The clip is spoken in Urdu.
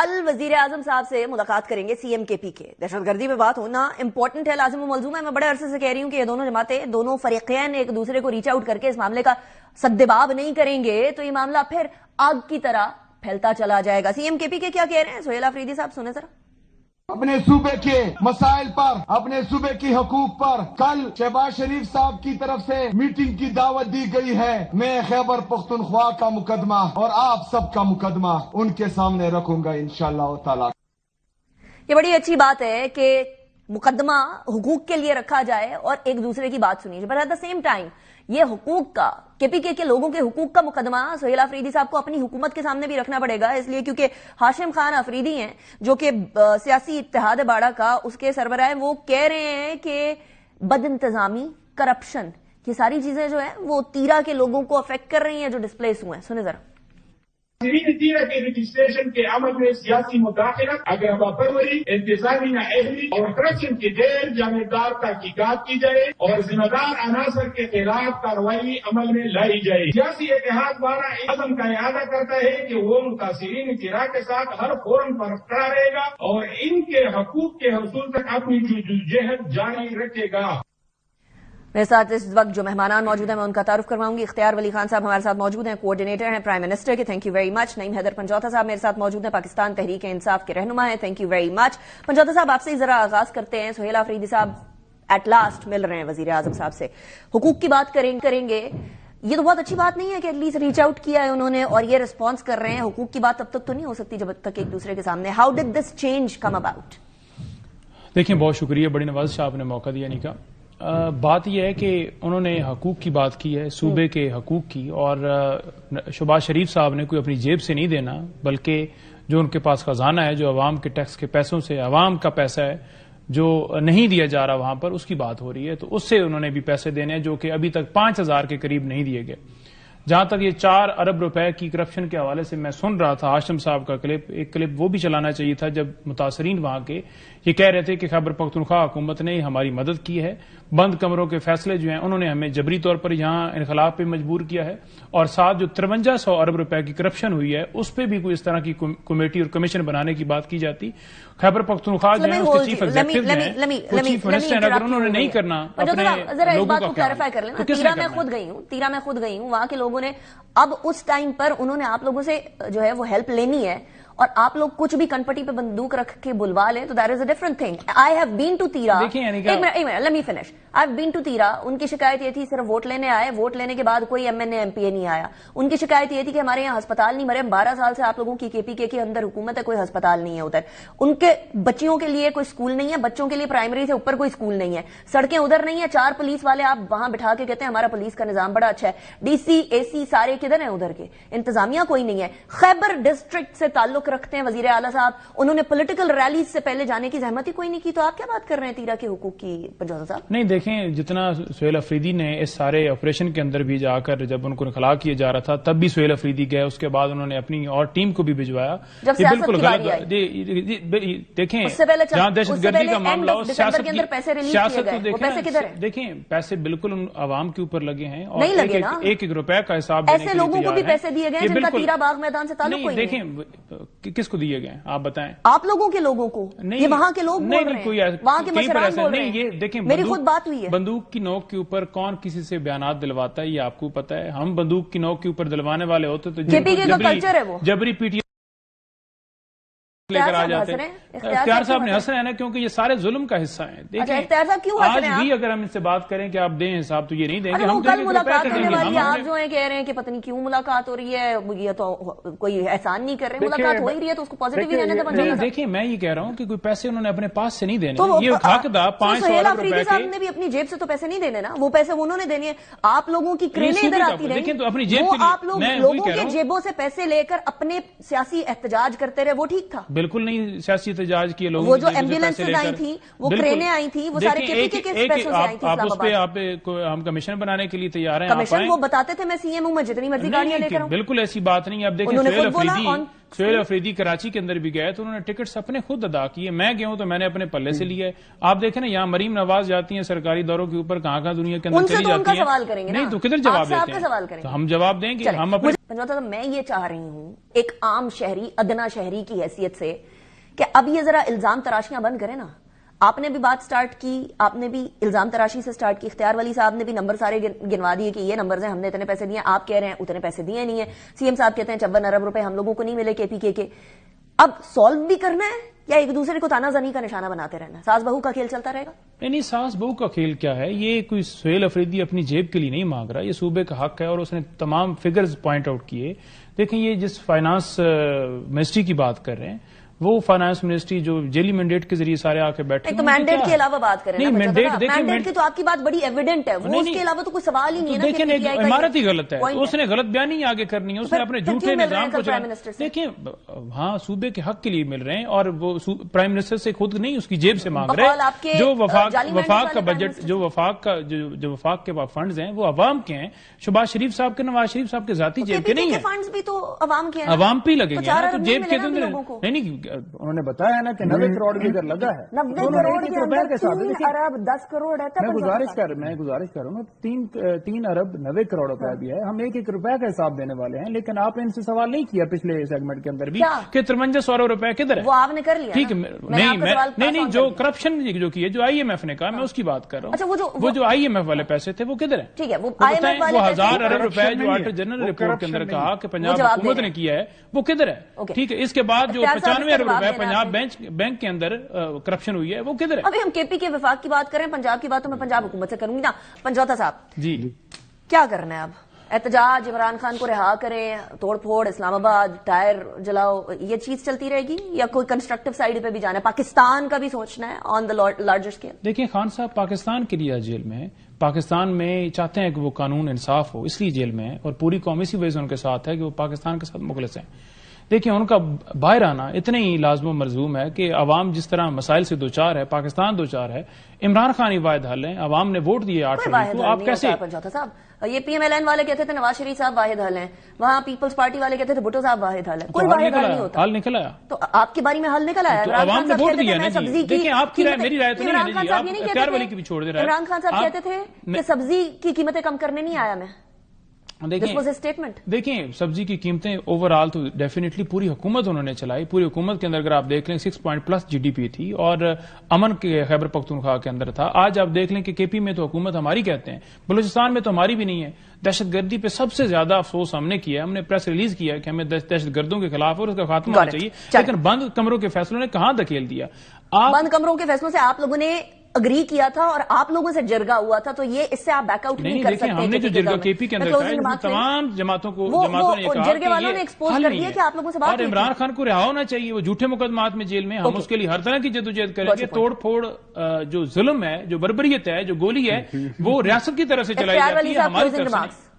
کل وزیر اعظم صاحب سے ملاقات کریں گے سی ایم کے پی کے. دہشت گردی پہ بات ہونا امپورٹنٹ ہے, لازم و ملزوم ہے. میں بڑے عرصے سے کہہ رہی ہوں کہ یہ دونوں جماعتیں, دونوں فریقین ایک دوسرے کو ریچ آؤٹ کر کے اس معاملے کا سدباب نہیں کریں گے تو یہ معاملہ پھر آگ کی طرح پھیلتا چلا جائے گا. سی ایم کے پی کے کیا کہہ رہے ہیں سہیل آفریدی صاحب, سنیں ذرا. اپنے صوبے کے مسائل پر, اپنے صوبے کی حقوق پر کل شہباز شریف صاحب کی طرف سے میٹنگ کی دعوت دی گئی ہے. میں خیبر پختونخوا کا مقدمہ اور آپ سب کا مقدمہ ان کے سامنے رکھوں گا انشاءاللہ تعالی. یہ بڑی اچھی بات ہے کہ مقدمہ حقوق کے لیے رکھا جائے اور ایک دوسرے کی بات سنی جائے, but at the same time یہ حقوق کا, کے پی کے لوگوں کے حقوق کا مقدمہ سہیل آفریدی صاحب کو اپنی حکومت کے سامنے بھی رکھنا پڑے گا, اس لیے کیونکہ ہاشم خان آفریدی ہیں جو کہ سیاسی اتحاد باڑہ کا اس کے سربراہ ہیں. وہ کہہ رہے ہیں کہ بد انتظامی, کرپشن, یہ ساری چیزیں جو ہیں وہ تیرا کے لوگوں کو افیکٹ کر رہی ہیں جو ڈسپلیس ہوئے ہیں. سنیں ذرا. تیرا کے رجسٹریشن کے عمل میں سیاسی مداخلت, اگر پروری, انتظامی نااہلی اور کرپشن کی غیر جانبدار تحقیقات کی جائے اور ذمہ دار عناصر کے خلاف کارروائی عمل میں لائی جائے. سیاسی اتحاد والا عزم کا اعادہ کرتا ہے کہ وہ متاثرین تیرا کے ساتھ ہر فورم پر کھڑا رہے گا اور ان کے حقوق کے حصول تک اپنی جدوجہد جاری رکھے گا. میرے ساتھ اس وقت جو مہمانان موجود ہیں میں ان کا تعارف کرواؤں گی. اختیار ولی خان صاحب ہمارے ساتھ موجود ہیں, کوآرڈینیٹر ہیں پرائم منسٹر کے, تھینک یو ویری مچ. نعیم حیدر پنجوتا صاحب میرے ساتھ موجود ہیں, پاکستان تحریک انصاف کے رہنما ہیں, تھینک یو ویری مچ. پنجوتا صاحب آپ سے ہی ذرا آغاز کرتے ہیں. سہیل آفریدی صاحب ایٹ لاسٹ مل رہے ہیں وزیر اعظم صاحب سے, حقوق کی بات کریں گے. یہ تو بہت اچھی بات نہیں ہے کہ ایٹ لیسٹ ریچ آؤٹ کیا ہے انہوں نے اور یہ ریسپانس کر رہے ہیں. حقوق کی بات تب تک تو نہیں ہو سکتی جب تک ایک دوسرے کے سامنے. How did this change come about? دیکھیں, بہت شکریہ بڑی نواز شاہ, آپ نے موقع دیا. نہیں کا بات یہ ہے کہ انہوں نے حقوق کی بات کی ہے, صوبے کے حقوق کی, اور شہباز شریف صاحب نے کوئی اپنی جیب سے نہیں دینا بلکہ جو ان کے پاس خزانہ ہے, جو عوام کے ٹیکس کے پیسوں سے, عوام کا پیسہ ہے جو نہیں دیا جا رہا وہاں پر, اس کی بات ہو رہی ہے. تو اس سے انہوں نے بھی پیسے دینے ہیں جو کہ ابھی تک 5,000 کے قریب نہیں دیے گئے. جہاں تک یہ 4 ارب روپے کی کرپشن کے حوالے سے میں سن رہا تھا ہاشم صاحب کا کلپ, ایک کلپ وہ بھی چلانا چاہیے تھا جب متاثرین وہاں کے یہ کہہ رہے تھے کہ خیبر پختونخوا حکومت نے ہماری مدد کی ہے, بند کمروں کے فیصلے جو ہیں انہوں نے ہمیں جبری طور پر یہاں انخلاف پہ مجبور کیا ہے, اور ساتھ جو 5300 ارب روپے کی کرپشن ہوئی ہے اس پہ بھی کوئی اس طرح کی کمیٹی اور کمیشن بنانے کی بات کی جاتی. خیبر پختونخوا جو ہے اس کے چیف ایگزیکٹو ہیں, چیف منسٹر ہیں, اگر انہوں نے نہیں کرنا اپنے لوگوں کا کلیریفائی کر لینا. تیرا میں خود گئی ہوں, وہاں کے لوگوں نے اب اس ٹائم پر انہوں نے آپ لوگوں سے جو ہے وہ ہیلپ لینی ہے اور آپ لوگ کچھ بھی کنپٹی پہ بندوق رکھ کے بلوا لیں تو that is a different thing. I have been to Tirah, let me finish. I have been to Tirah. ان کی شکایت یہ تھی صرف ووٹ لینے آئے, ووٹ لینے کے بعد کوئی M N A M P A نہیں آیا. ان کی شکایت یہ تھی کہ ہمارے یہاں ہسپتال نہیں بنے, 12 سال سے آپ لوگوں کی کے پی کے اندر حکومت ہے, کوئی ہسپتال نہیں ہے ادھر. ان کے بچیوں کے لیے کوئی اسکول نہیں ہے, بچوں کے لیے پرائمری سے اوپر کوئی اسکول نہیں ہے, سڑکیں ادھر نہیں ہے, 4 پولیس والے آپ وہاں بٹھا کے کہتے ہیں ہمارا پولیس کا نظام بڑا اچھا ہے. ڈی سی اے سی سارے کدھر ہیں ادھر کے, انتظامیہ کوئی نہیں ہے. خیبر ڈسٹرکٹ سے تعلق رکھتے ہیں وزیر اعلیٰ صاحب, انہوں نے پولیٹیکل ریلیز سے پہلے جانے کی زحمت ہی کوئی نہیں کی, تو آپ کیا بات کر رہے ہیں تیرا کے حقوق کی پنجوتا صاحب؟ نہیں, دیکھیں جتنا سہیل آفریدی نے اس سارے آپریشن کے اندر بھی جا کر جب ان کو انخلا کیا جا رہا تھا تب بھی سہیل آفریدی گئے, اس کے بعد انہوں نے اپنی اور ٹیم کو بھی بھجوایا. یہ بالکل غلط. دیکھیں جہاں دہشت گردی کا معاملہ ہو, سیاست کو دیکھیں, پیسے بالکل ان عوام کے اوپر لگے ہیں اور ایک روپے کا حساب دینے کے لیے ایسے لوگوں کو بھی پیسے دیے گئے جن کا تیرا باغ میدان سے تعلق کوئی نہیں. دیکھیں کس کو دیے گئے آپ بتائیں. آپ لوگوں کے لوگوں کو, یہ وہاں کے لوگ بول رہے ہیں, وہاں کے مشران بول رہے ہیں. دیکھیں میری خود بات ہوئی ہے. بندوق کی نوک کے اوپر کون کسی سے بیانات دلواتا ہے یہ آپ کو پتا ہے. ہم بندوق کی نوک کے اوپر دلوانے والے ہوتے تو جبری پی ٹی لے کر آ جاتے ہیں. اختیار صاحب نے ہنس رہے ہیں نا کیونکہ یہ سارے ظلم کا حصہ ہیں. دیکھیں آج بھی اگر ہم ان سے بات کریں کہ آپ دیں حساب تو یہ نہیں دیں گے. ہم کل ملاقات ہونے والی, آپ جو ہیں کہہ رہے ہیں کہ پتہ نہیں کیوں ملاقات ہو رہی ہے, یہ تو کوئی احسان نہیں کر رہے, ملاقات ہو ہی رہی ہے تو اس کو پازیٹیو ہی رہنے دیں. دیکھیں میں یہ کہہ رہا ہوں کہ کوئی پیسے انہوں نے اپنے پاس سے نہیں دینے, یہ حق دا 500 ارب روپے کے. صاحب نے بھی اپنی جیب سے تو پیسے نہیں دینے نا, وہ پیسے انہوں نے دینے ہیں. آپ لوگوں کی کرینیں ادھر آتی رہیں, وہ آپ لوگوں کے جیبوں سے پیسے لے کر اپنے سیاسی احتجاج کرتے رہے, وہ ٹھیک تھا؟ بالکل نہیں سیاسی احتجاج کیے لوگوں, وہ جو ایمبولینسز آئی تھی, وہ کرینے آئی تھی, وہ سارے کے پی کے پیسوں سے آئی تھی. آپ اس پہ ہم کمیشن بنانے کے لیے تیار ہیں. کمیشن وہ بتاتے تھے میں سی ایم ہوں, میں جتنی مرضی گاڑیاں لے کر ہوں. بالکل ایسی بات نہیں. اب دیکھیں سہیل افریدی کراچی کے اندر بھی گئے تو انہوں نے ٹکٹس اپنے خود ادا کیے. میں گیا ہوں تو میں نے اپنے پلے سے لیا ہے. آپ دیکھیں نا یہاں مریم نواز جاتی ہیں سرکاری دوروں کے اوپر, کہاں کہاں دنیا کے اندر چلی جاتی ہیں. نہیں تو کدھر جواب دیتے ہیں؟ تو ہم جواب دیں گے. ہم اپنے پنجوتا صاحب میں یہ چاہ رہی ہوں ایک عام شہری, ادنا شہری کی حیثیت سے, کہ اب یہ ذرا الزام تراشیاں بند کریں نا. آپ نے بھی بات سٹارٹ کی, آپ نے بھی الزام تراشی سے سٹارٹ کی, اختیار ولی صاحب نے بھی نمبر سارے گنوا دیے کہ یہ نمبرز ہیں, ہم نے اتنے پیسے دیے, آپ کہہ رہے ہیں اتنے پیسے دیے نہیں ہیں, سی ایم صاحب کہتے ہیں 54 ارب روپے ہم لوگوں کو نہیں ملے KPK کے. اب سالو بھی کرنا ہے یا ایک دوسرے کو تانا زنی کا نشانہ بناتے رہنا ہے؟ ساس بہو کا کھیل چلتا رہے گا؟ نہیں, ساس بہو کا کھیل کیا ہے؟ یہ کوئی سہیل افریدی اپنی جیب کے لیے نہیں مانگ رہا, یہ صوبے کا حق ہے اور اس نے تمام فگرز پوائنٹ آؤٹ کیے. دیکھیں یہ جس فائنانس منسٹری کی بات کر رہے ہیں وہ فائنانس منسٹری جو جیلی مینڈیٹ کے ذریعے سارے آ کے بیٹھے ہیں. تو مینڈیٹ کے علاوہ بات کریں. نہیں, مینڈیٹ کی تو آپ کی بات بڑی ایویڈنٹ ہے, وہ اس کے علاوہ تو کوئی سوال ہی نہیں ہے. دیکھیں ایک عمارت ہی غلط ہے, اس نے غلط بیانی آگے کرنی ہے, اس نے اپنے جھوٹے نظام کو چلانا. دیکھیں ہاں صوبے کے حق کے لیے مل رہے ہیں اور وہ پرائم منسٹر سے خود نہیں اس کی جیب سے مانگ رہے. جو وفاق کا بجٹ, جو وفاق کے فنڈز ہیں وہ عوام کے ہیں. شہباز شریف صاحب کے, نواز شریف صاحب کے ذاتی جیب کے نہیں ہیں. فنڈز بھی تو عوام کے ہیں, عوام پہ لگیں گے تو جیب کے اندر نہیں. انہوں نے بتایا نا کہ 90 کروڑ بھی اگر لگا ہے, 90 کروڑ کے اندر 3 ارب 10 کروڑ ہے. میں گزارش کر رہا ہوں 3 ارب 90 کروڑ روپیہ بھی ہے. ہم 1 روپے کا حساب دینے والے ہیں, لیکن آپ نے ان سے سوال نہیں کیا پچھلے سیگمنٹ کے اندر بھی کہ 53 ارب روپے کدھر ہے. وہ آپ نے کر لیا. ٹھیک ہے, نہیں جو کرپشن جو کی ہے, جو IMF نے کہا, میں اس کی بات کر رہا ہوں. وہ جو IMF والے پیسے تھے وہ کدھر ہیں؟ ٹھیک ہے, وہ 1000 ارب روپے جو آڈیٹر جنرل رپورٹ کے اندر کہا کہ پنجاب حکومت نے کیا ہے وہ کدھر ہے؟ ٹھیک ہے, اس کے بعد جو 95 ارب روپے پنجاب بینک کے اندر کرپشن ہوئی ہے وہ کدھر ہے؟ ابھی ہم KPK وفاق کی بات کریں, پنجاب کی بات تو میں پنجاب حکومت سے کروں گی نا. پنجوتا صاحب جی کیا کرنا ہے اب؟ احتجاج, عمران خان کو رہا کریں, توڑ پھوڑ, اسلام آباد, ٹائر جلاؤ, یہ چیز چلتی رہے گی یا کوئی کنسٹرکٹیو سائیڈ پہ بھی جانا ہے؟ پاکستان کا بھی سوچنا ہے آن دا لارجر اسکیل. دیکھیں خان صاحب پاکستان کے لیے جیل میں ہے, پاکستان میں چاہتے ہیں کہ وہ قانون انصاف ہو, اس لیے جیل میں ہے, اور پوری قوم اسی وجہ سے ان کے ساتھ ہے کہ وہ پاکستان کے ساتھ مخلص ہیں. دیکھیں ان کا باہر آنا اتنا ہی لازم و ملزوم ہے کہ عوام جس طرح مسائل سے دوچار ہے, پاکستان دوچار ہے. عمران خان ہی واحد حل ہیں, عوام نے ووٹ دیے 8 فروری کو. آپ کیسے صاحب, یہ PMLN والے کہتے تھے نواز شریف صاحب واحد حل ہیں, وہاں پیپلز پارٹی والے کہتے تھے بھٹو صاحب واحد حل ہے. کوئی واحد حل نہیں ہوتا. حل نکل آیا تو آپ کے بارے میں حل نکل آیا. عوام نے ووٹ دیا نا جی. دیکھیں آپ کی رائے میری رائے تو نہیں ہے جی, آپ اختیار والی کی بھی چھوڑ دے رہے ہیں. عمران خان صاحب کہتے تھے کہ سبزی کی قیمتیں کم کرنے نہیں آیا میں. دیکھیں سبزی کی قیمتیں اوور آل تو ڈیفینیٹلی پوری حکومت انہوں نے چلائی. پوری حکومت کے اندر اگر آپ دیکھ لیں 6 پوائنٹ پلس GDP تھی, اور امن کے خیبر پختونخوا کے اندر تھا. آج آپ دیکھ لیں کہ KP میں تو حکومت ہماری کہتے ہیں, بلوچستان میں تو ہماری بھی نہیں ہے. دہشت گردی پہ سب سے زیادہ افسوس ہم نے کیا, ہم نے پریس ریلیز کیا کہ ہمیں دہشت گردوں کے خلاف اور اس کا خاتمہ ہونا چاہیے, لیکن بند کمروں کے فیصلوں نے کہاں دھکیل دیا. بند کمروں کے فیصلوں سے آپ لوگوں نے اگری کیا تھا اور آپ لوگوں سے جرگا ہوا تھا, تو یہ اس سے آپ بیک آؤٹ نہیں کر سکتے. ہم نے جو جرگا KP کے اندر تمام جماعتوں نے کہا جرگے والوں نے ایکسپوز کر دیا کہ آپ لوگوں سے بات. اور عمران خان کو رہا ہونا چاہیے, وہ جھوٹے مقدمات میں جیل میں, ہم اس کے لیے ہر طرح کی جدوجہد کریں گے. توڑ پھوڑ جو ظلم ہے, جو بربریت ہے, جو گولی ہے, وہ ریاست کی طرف سے چلائی جاتی ہے, ہماری طرف سے.